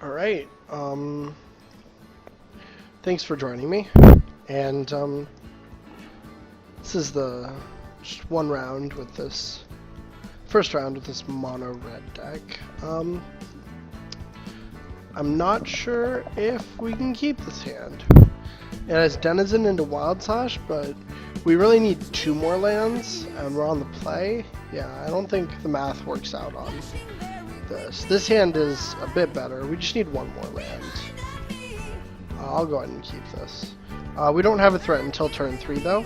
Alright, thanks for joining me, and, this is just one round with this, first round with this mono red deck. I'm not sure if we can keep this hand. It has Denizen into Wild Slash, but we really need 2 more lands, and we're on the play. Yeah, I don't think the math works out on this. This hand is a bit better. We just need 1 more land. I'll go ahead and keep this. We don't have a threat until turn 3 though,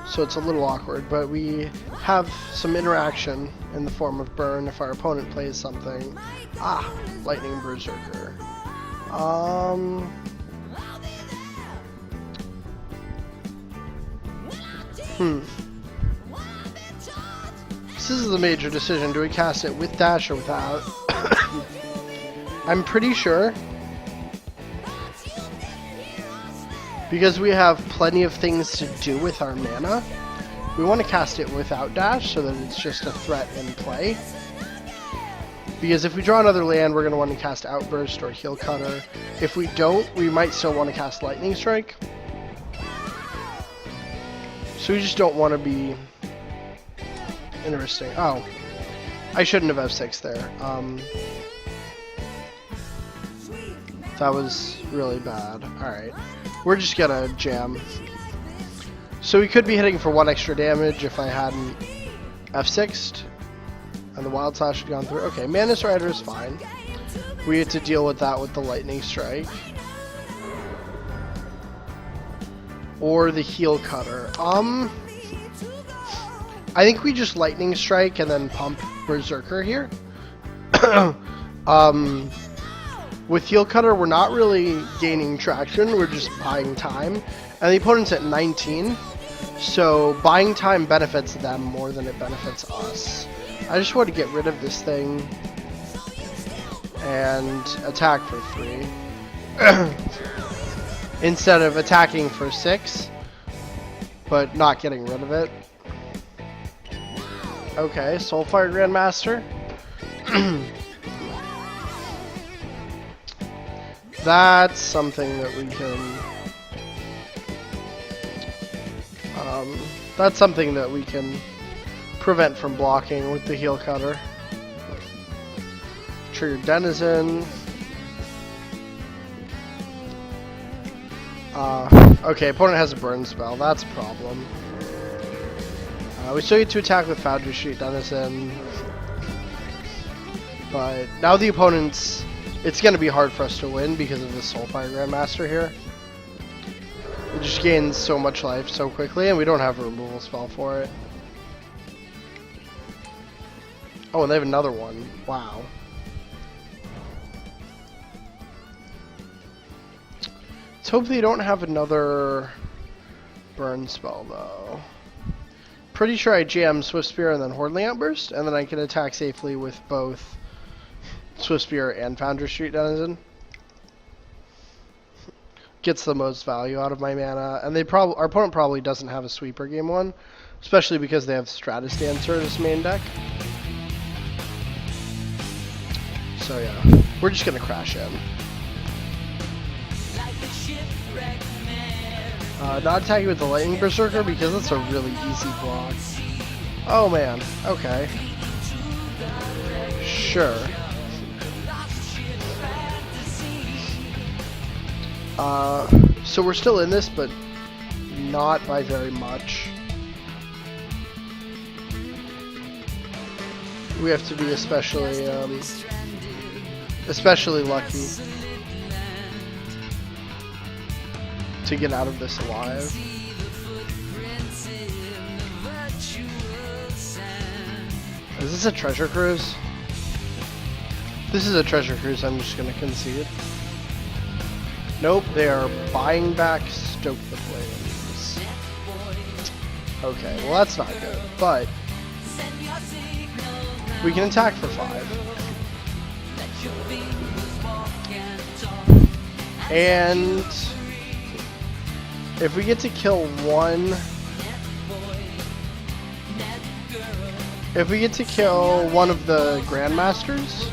so it's a little awkward, but we have some interaction in the form of burn if our opponent plays something. Lightning Berserker. This is the major decision. Do we cast it with dash or without? I'm pretty sure, because we have plenty of things to do with our mana, we want to cast it without dash so that it's just a threat in play. Because if we draw another land, we're going to want to cast Outburst or Heel Cutter. If we don't, we might still want to cast Lightning Strike. So we just don't want to be... Interesting. Oh, I shouldn't have F6 there. That was really bad. Alright. We're just gonna jam. So we could be hitting for 1 extra damage if I hadn't F6'd. And the Wild Slash had gone through. Okay, Manus Rider is fine. We had to deal with that with the Lightning Strike. Or the Heel Cutter. I think we just Lightning Strike and then pump Berserker here. With Heel Cutter, we're not really gaining traction, we're just buying time. And the opponent's at 19, so buying time benefits them more than it benefits us. I just want to get rid of this thing and attack for 3. Instead of attacking for 6, but not getting rid of it. Okay, Soulfire Grandmaster. That's something that we can... that's something that we can prevent from blocking with the Heel Cutter. Trigger Denizen. Okay, opponent has a burn spell. That's a problem. We still get to attack with Foundry Street Denizen, but now the opponent's... It's going to be hard for us to win because of the Soulfire Grandmaster here. It just gains so much life so quickly, and we don't have a removal spell for it. Oh, and they have another one. Wow. Let's hope they don't have another burn spell, though. Pretty sure I jam Swift Spear and then Hordling Outburst, and then I can attack safely with both Swift Spear and Foundry Street Denizen. Gets the most value out of my mana, and our opponent probably doesn't have a sweeper game 1, especially because they have Stratus Dancer as main deck. So yeah, we're just gonna crash in. Not attacking with the Lightning Berserker because that's a really easy block. Oh man, okay. Sure. So we're still in this, but not by very much. We have to be especially lucky to get out of this alive. Is this a treasure cruise? This is a treasure cruise, I'm just gonna concede. Nope, they are buying back Stoke the Flames. Okay, well that's not good, but we can attack for 5. And if we get to kill one... If we get to kill one of the Grandmasters,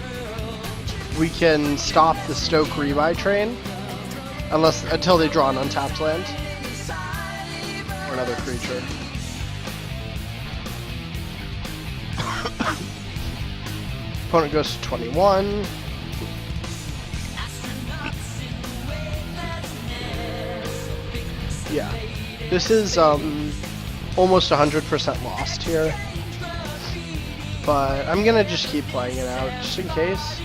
we can stop the Stoke rebuy train until they draw an untapped land or another creature. Opponent goes to 21. Yeah, this is almost 100% lost here, but I'm gonna just keep playing it out just in case.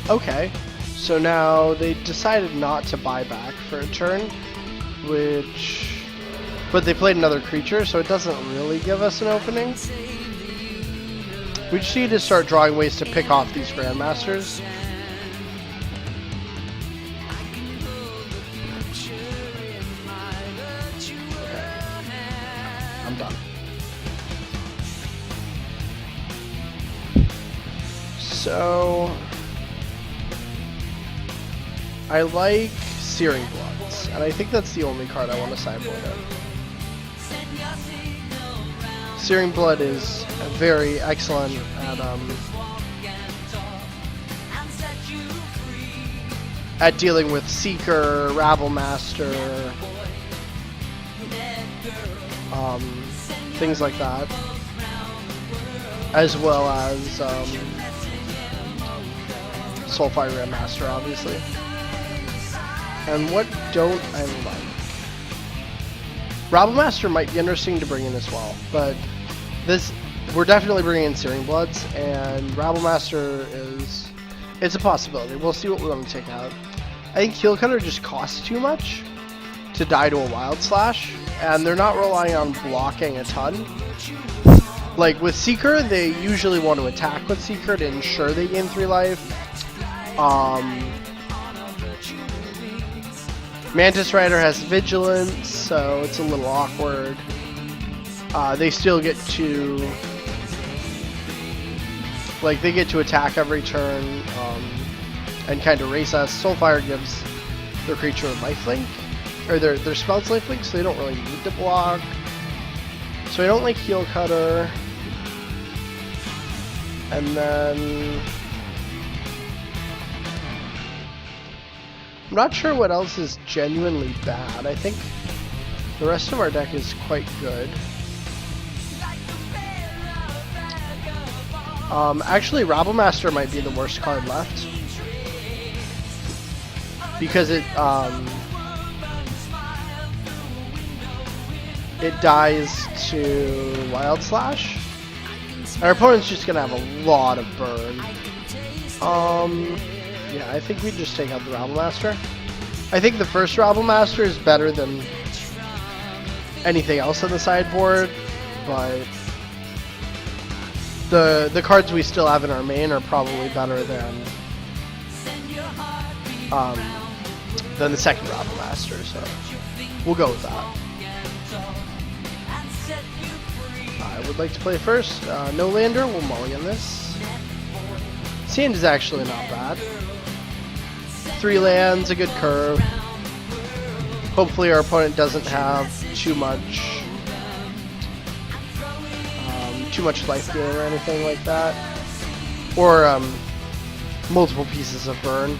Okay, so now they decided not to buy back for a turn, but they played another creature, so it doesn't really give us an opening. We just need to start drawing ways to pick off these Grandmasters. I'm done. So I like Searing Bloods, and I think that's the only card I want to sideboard in. Searing Blood is very excellent at dealing with Seeker, Rabblemaster, things like that, as well as Soulfire Grandmaster, obviously. And what don't I like? Rabblemaster might be interesting to bring in as well, but we're definitely bringing in Searing Bloods, and Rabblemaster it's a possibility. We'll see what we want to take out. I think Heel Cutter just costs too much to die to a Wild Slash, and they're not relying on blocking a ton. Like with Seeker, they usually want to attack with Seeker to ensure they gain 3 life. Mantis Rider has Vigilance, so it's a little awkward. They still get to, they get to attack every turn and kind of race us. Soulfire gives their creature a lifelink, or their spell's lifelink, so they don't really need to block. So I don't like Heel Cutter. And then I'm not sure what else is genuinely bad. I think the rest of our deck is quite good. Actually, Rabblemaster might be the worst card left, because it dies to Wild Slash. Our opponent's just gonna have a lot of burn. Yeah, I think we just take out the Rabblemaster. I think the first Rabblemaster is better than anything else on the sideboard, but the cards we still have in our main are probably better than the second Rabblemaster, so we'll go with that. I would like to play first. No lander, we'll mulligan this. Sand is actually not bad. 3 lands, a good curve. Hopefully our opponent doesn't have too much life gain or anything like that, or multiple pieces of burn.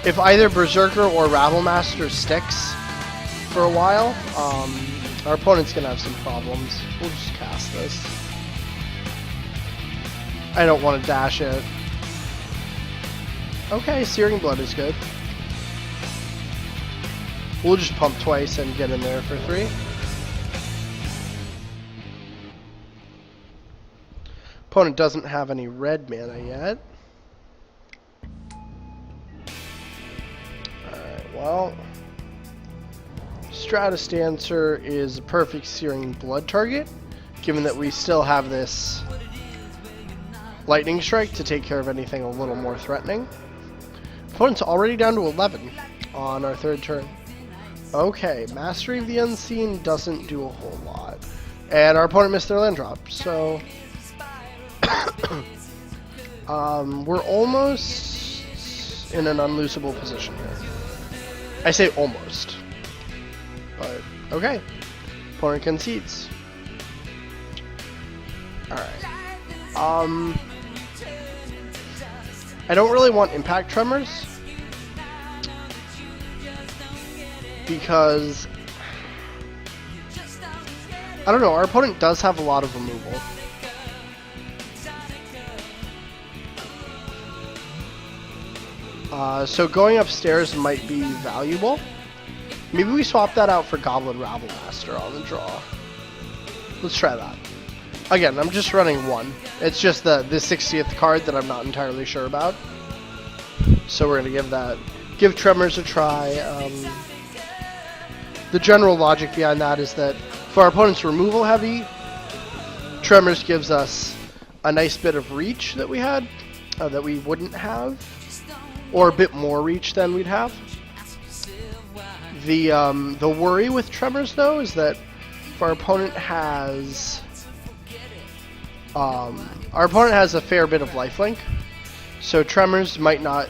If either Berserker or Rabblemaster sticks for a while, our opponent's gonna have some problems. We'll just cast this. I don't want to dash it. Okay, Searing Blood is good. We'll just pump twice and get in there for 3. Opponent doesn't have any red mana yet. Alright, well, Stratus Dancer is a perfect Searing Blood target, given that we still have this Lightning Strike to take care of anything a little more threatening. Opponent's already down to 11 on our 3rd turn. Okay, Mastery of the Unseen doesn't do a whole lot. And our opponent missed their land drop, so we're almost in an unloosable position here. I say almost, but Okay. Opponent concedes. Alright. I don't really want impact tremors because I don't know, our opponent does have a lot of removal. So going upstairs might be valuable. Maybe we swap that out for Goblin Ravelmaster on the draw. Let's try that. Again, I'm just running one. It's just the 60th card that I'm not entirely sure about. So we're gonna give Tremors a try. The general logic behind that is that for our opponent's removal heavy, Tremors gives us a nice bit of reach that we had, that we wouldn't have, or a bit more reach than we'd have. The worry with Tremors though is that if our opponent has a fair bit of lifelink, so Tremors might not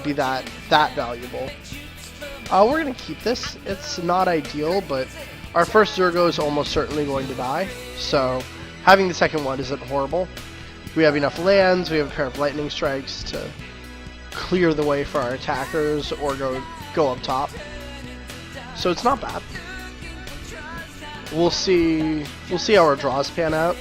be that valuable. We're gonna keep this. It's not ideal, but our first Zergo is almost certainly going to die, so having the second one isn't horrible. We have enough lands, we have a pair of lightning strikes to clear the way for our attackers or go up top. So it's not bad. We'll see how our draws pan out.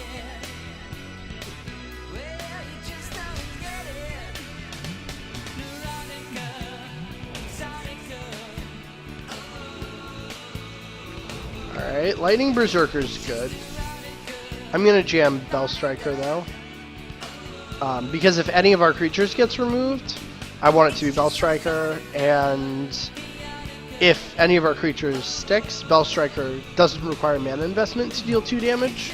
Alright, Lightning Berserker's good. I'm gonna jam Bell Striker though. Because if any of our creatures gets removed, I want it to be Bell Striker, and if any of our creatures sticks, Bell Striker doesn't require mana investment to deal 2 damage,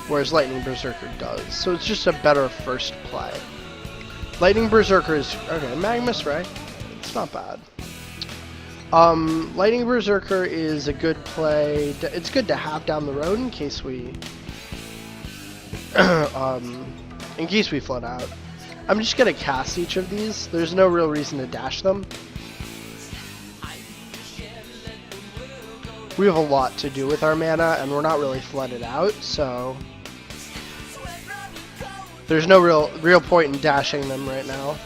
whereas Lightning Berserker does. So it's just a better first play. Lightning Berserker is... okay, Magmus Ray. It's not bad. Lightning Berserker is a good play. It's good to have down the road in case we... in case we flood out. I'm just gonna cast each of these. There's no real reason to dash them. We have a lot to do with our mana, and we're not really flooded out, so there's no real point in dashing them right now.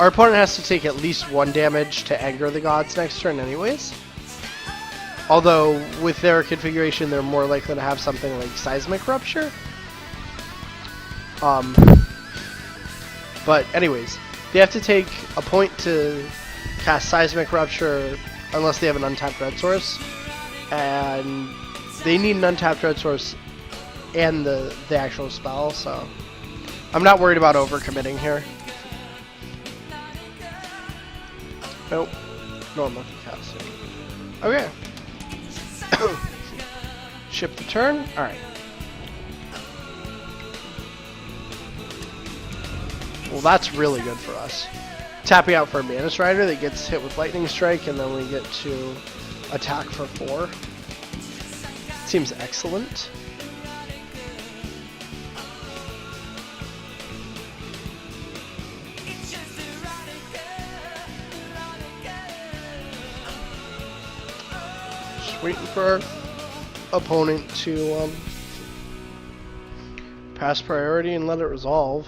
Our opponent has to take at least 1 damage to aggro the gods next turn anyways. Although, with their configuration, they're more likely to have something like Seismic Rupture. But anyways, they have to take a point to cast Seismic Rupture unless they have an untapped red source. And they need an untapped red source and the actual spell, so I'm not worried about overcommitting here. Nope. Normal casting. Okay. Ship the turn. Alright. Well, that's really good for us. Tapping out for a Mana Strider that gets hit with Lightning Strike, and then we get to attack for 4. Seems excellent. Just waiting for our opponent to pass priority and let it resolve.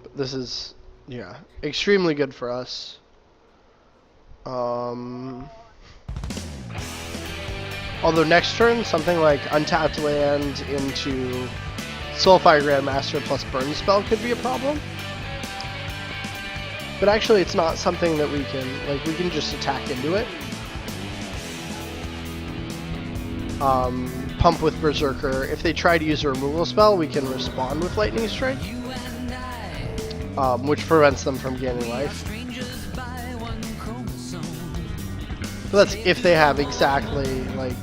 But this is, yeah, extremely good for us. Although next turn, something like untapped land into Soulfire Grandmaster plus Burn Spell could be a problem. But actually, it's not something that we can just attack into it. Pump with Berserker. If they try to use a removal spell, we can respond with Lightning Strike, which prevents them from gaining life. But that's if they have exactly, like,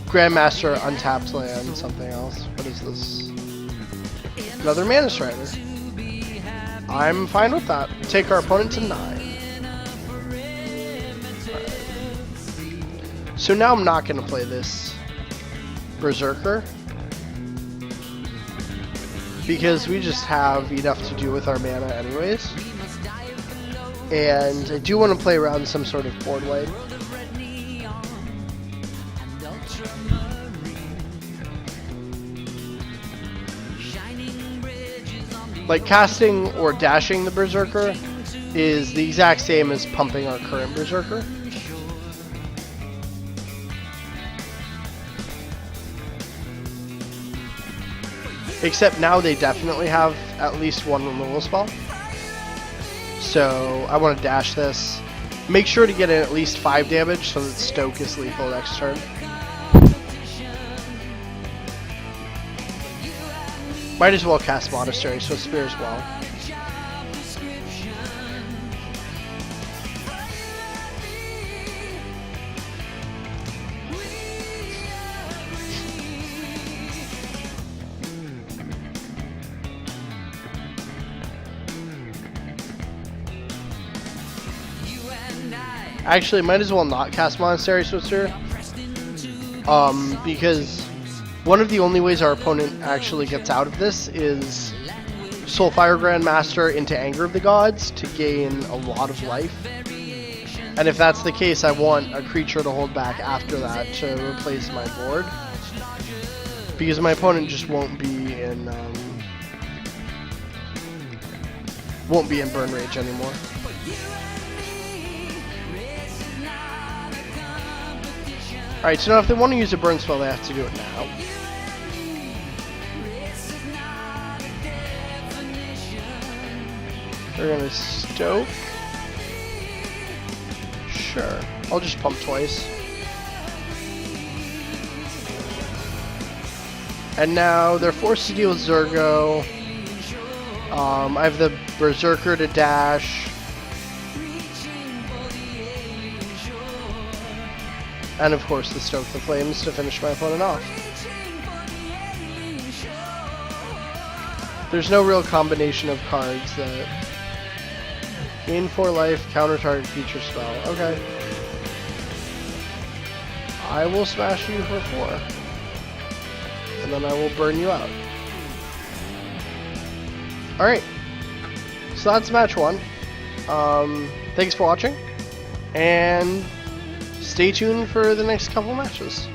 Grandmaster, untapped land, something else. What is this? Another Mana Strider. I'm fine with that. Take our opponent to 9. Right. So now I'm not going to play this Berserker, because we just have enough to do with our mana anyways. And I do want to play around some sort of board wipe. Like casting or dashing the Berserker is the exact same as pumping our current Berserker. Except now they definitely have at least one removal spell. So I want to dash this. Make sure to get in at least 5 damage so that Stoke is lethal next turn. Might as well cast Monastery, so Spear as well. Actually, might as well not cast Monastery Switzer. Because one of the only ways our opponent actually gets out of this is Soulfire Grandmaster into Anger of the Gods to gain a lot of life. And if that's the case, I want a creature to hold back after that to replace my board. Because my opponent just won't be in Burn Rage anymore. Alright, so now if they want to use a burn spell, they have to do it now. They're gonna Stoke. Sure. I'll just pump twice. And now they're forced to deal with Zergo. I have the Berserker to dash. And of course the Stoke the Flames to finish my opponent off. There's no real combination of cards that gain 4 life, counter target creature spell. Okay. I will smash you for 4. And then I will burn you out. Alright. So that's match 1. Thanks for watching. And stay tuned for the next couple matches.